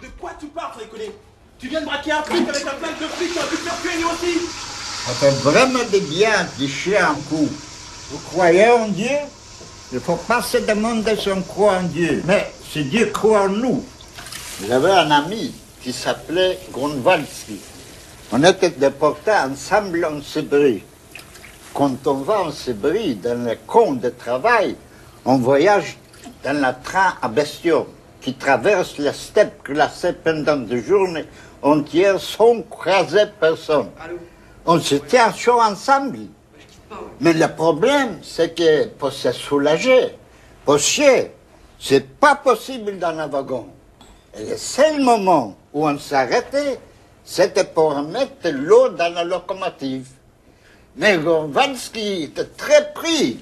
De quoi tu parles, sans déconner? Tu viens de braquer un flic avec un flingue de flic qui aurait pu te faire tuer lui aussi. Ça fait vraiment du bien de chier un coup. Vous croyez en Dieu? Il ne faut pas se demander si on croit en Dieu, mais si Dieu croit en nous. J'avais un ami qui s'appelait Grunwaldski. On était déportés ensemble en Sibérie. Quand on va en Sibérie, dans les camps de travail, on voyage dans le train à bestiaux qui traverse la steppe glacée pendant des journées entières sans croiser personne. Allô? On se tient chaud ensemble. Mais le problème, c'est que pour se soulager, pour chier, c'est pas possible dans un wagon. Et le seul moment où on s'arrêtait, c'était pour mettre l'eau dans la locomotive. Mais Grunwaldski était très pris.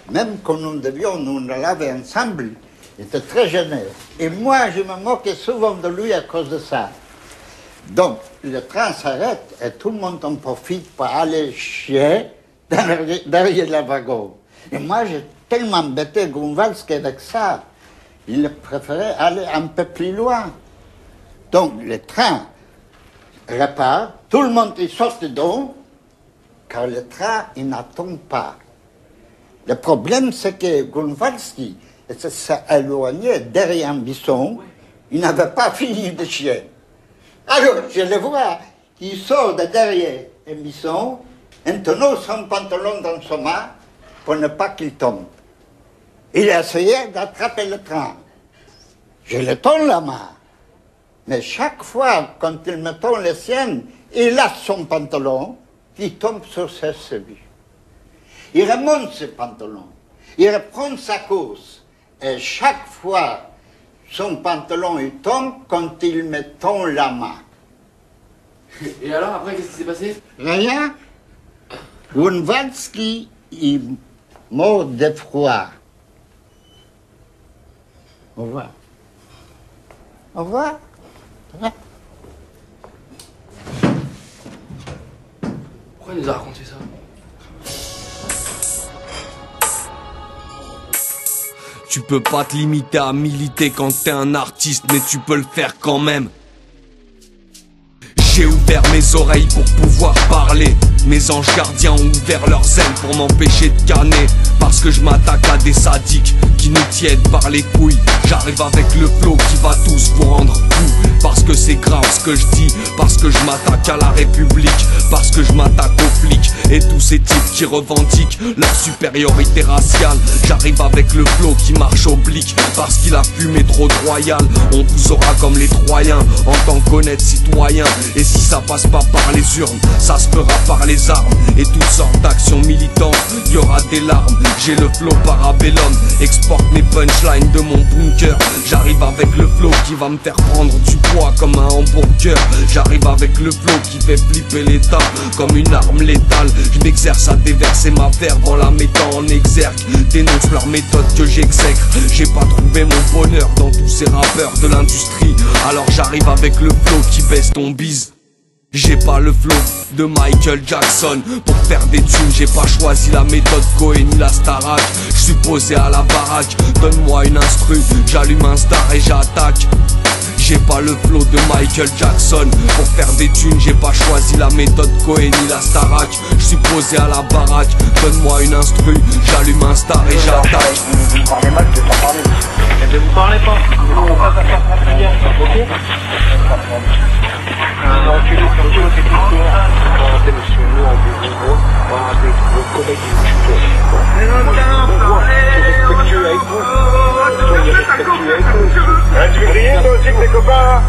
Même quand nous devions nous laver ensemble, il était très gêné. Et moi, je me moquais souvent de lui à cause de ça. Donc, le train s'arrête et tout le monde en profite pour aller chier derrière le wagon. Et moi, j'ai tellement embêté Grunwaldski avec ça. Il préférait aller un peu plus loin. Donc, le train repart, tout le monde y sort dedans, car le train, il n'attend pas. Le problème, c'est que Grunwaldski s'est éloigné derrière un buisson. Il n'avait pas fini de chier. Alors, je le vois, il sort de derrière un buisson, en tenant son pantalon dans sa main pour ne pas qu'il tombe. Il a essayé d'attraper le train. Je le tends la main. Mais chaque fois, quand il me tend les siennes, il lâche son pantalon, il tombe sur ses chevilles. Il remonte ses pantalons, il reprend sa course, et chaque fois, son pantalon il tombe quand il me tend la main. Et alors, après, qu'est-ce qui s'est passé? Rien. Grunwaldski est mort de froid. Au revoir. Au revoir. Pourquoi il nous a raconté ça? Tu peux pas te limiter à militer quand t'es un artiste, mais tu peux le faire quand même. J'ai ouvert mes oreilles pour pouvoir parler. Mes anges gardiens ont ouvert leurs ailes pour m'empêcher de canner. Parce que je m'attaque à des sadiques qui nous tiennent par les couilles. J'arrive avec le flow qui va tous vous rendre fous. Parce que c'est grave ce que je dis. Parce que je m'attaque à la République. Parce que je m'attaque aux flics et tous ces types qui revendiquent leur supériorité raciale. J'arrive avec le flow qui marche oblique. Parce qu'il a fumé trop de royal. On vous aura comme les Troyens en tant qu'honnêtes citoyens. Et si ça passe pas par les urnes, ça se fera par les armes. Et toutes sortes d'actions militantes, y aura des larmes. J'ai le flow parabellum, exporte mes punchlines de mon bunker. J'arrive avec le flow qui va me faire prendre du poids comme un hamburger. J'arrive avec le flow qui fait flipper l'état comme une arme létale. Je m'exerce à déverser ma verve en la mettant en exergue. Dénonce leur méthode que j'exècre. J'ai pas trouvé mon bonheur dans tous ces rappeurs de l'industrie. Alors j'arrive avec le flow qui baisse ton bise. J'ai pas le flow de Michael Jackson pour faire des thunes, j'ai pas choisi la méthode Cohen ni la Starac. J'suis posé à la baraque, donne-moi une instru, j'allume un star et j'attaque. J'ai pas le flow de Michael Jackson pour faire des thunes, j'ai pas choisi la méthode Cohen ni la Starac. J'suis posé à la baraque, donne-moi une instru, j'allume un star et j'attaque. Vous parlez mal, je vais pas parler. Eh bien, vous parlez pas. On va pas faire très bien, ok? Non, tu nous fais c'est tout court. Regardez, monsieur, nous, en bureau, avec vos collègues et moi, je suis respectueux avec vous. Soyez respectueux avec vous. Tu veux griller, toi aussi, que tes copains?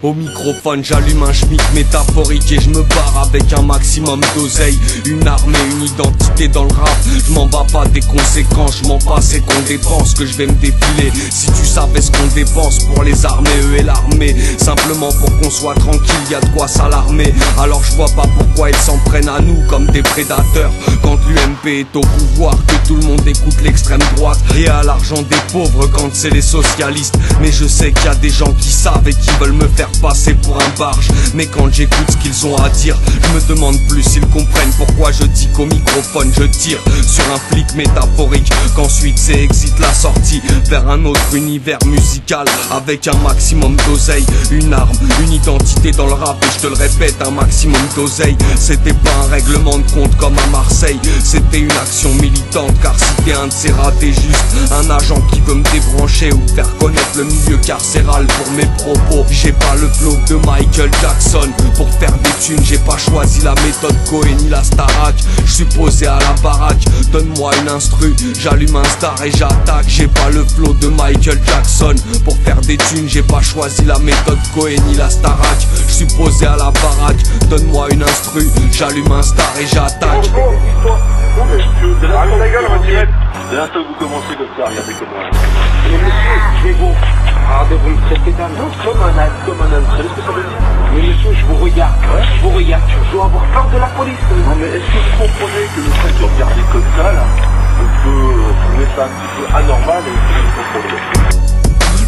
Au microphone j'allume un schmick métaphorique et je me barre avec un maximum d'oseille. Une armée, une identité dans le rap. Je m'en bats pas des conséquences, je m'en bats c'est qu'on dépense que je vais me défiler. Si tu savais ce qu'on dépense pour les armées, eux et l'armée, simplement pour qu'on soit tranquille, y a de quoi s'alarmer. Alors je vois pas pourquoi ils s'en prennent à nous comme des prédateurs. Quand l'UMP est au pouvoir, que tout le monde écoute l'extrême droite et à l'argent des pauvres quand c'est les socialistes Mais je sais qu'il y a des gens qui savent et qui veulent me faire passer pour un barge. Mais quand j'écoute ce qu'ils ont à dire, je me demande plus s'ils comprennent pourquoi je dis qu'au microphone je tire sur un flic métaphorique, qu'ensuite c'est exit la sortie vers un autre univers musical avec un maximum d'oseille, une arme, une identité dans le rap et je te le répète, un maximum d'oseille. C'était pas un règlement de compte comme à Marseille, c'était une action militante, car si t'es un de ces ratés, juste un agent qui veut me débrancher ou faire connaître le milieu carcéral pour mes propos. J'ai pas le flow de Michael Jackson pour faire des thunes, j'ai pas choisi la méthode Cohen ni la Starac. Je suis posé à la baraque, donne-moi une instru, j'allume un star et j'attaque. J'ai pas le flow de Michael Jackson pour faire des thunes, j'ai pas choisi la méthode Cohen ni la Starac. Je suis posé à la baraque, donne-moi une instru, j'allume un star et j'attaque. De l'instant que vous commencez comme ça, regardez comment. Mais monsieur, je vais vous. Regardez, vous me traitez d'un nom comme un âne. Vous savez ce que ça veut dire? Mais monsieur, je vous regarde. Ouais. Je vous regarde. Je dois avoir peur de la police. Non, mais est-ce que vous comprenez que le fait de regarder comme ça, là, on peut trouver ça un petit peu anormal et vous contrôler?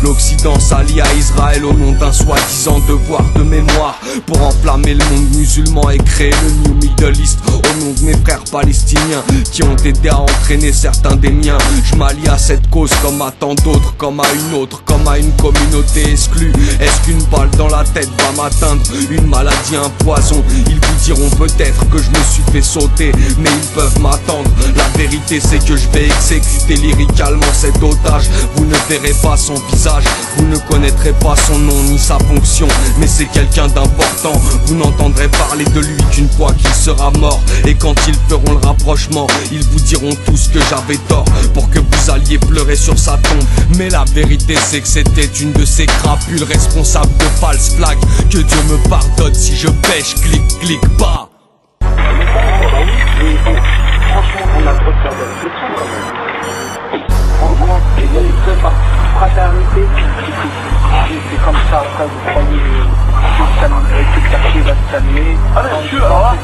L'Occident s'allie à Israël au nom d'un soi-disant devoir de mémoire pour enflammer le monde musulman et créer le New Middle East au nom de mes frères palestiniens qui ont aidé à entraîner certains des miens. Je m'allie à cette cause comme à tant d'autres, comme à une autre, comme à une communauté exclue. Est-ce qu'une balle dans la tête va m'atteindre? Une maladie, un poison? Ils vous diront peut-être que je me suis fait sauter, mais ils peuvent m'attendre. La vérité c'est que je vais exécuter lyricalement cet otage. Vous ne verrez pas son visage, vous ne connaîtrez pas son nom ni sa fonction, mais c'est quelqu'un d'important. Vous n'entendrez parler de lui qu'une fois qu'il sera mort. Et quand ils feront le rapprochement, ils vous diront tous que j'avais tort pour que vous alliez pleurer sur sa tombe. Mais la vérité c'est que c'était une de ces crapules responsables de falses flags. Que Dieu me pardonne si je pêche, clic pas. Franchement, on a le droit de faire des réflexions quand même. Franchement, il y a une vraie fraternité. C'est comme ça, après vous croyez que le quartier va se calmer. Ah mais monsieur, alors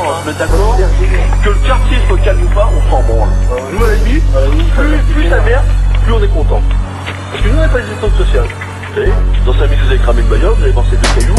on se met d'accord que le quartier se calme ou pas, on s'en branle. Nous à la limite, plus ça merde, plus on est content. Parce que nous on n'a pas d'existence sociale. Vous savez, dans 5 minutes vous avez cramé une bagnole, vous avez pensé 2 cailloux.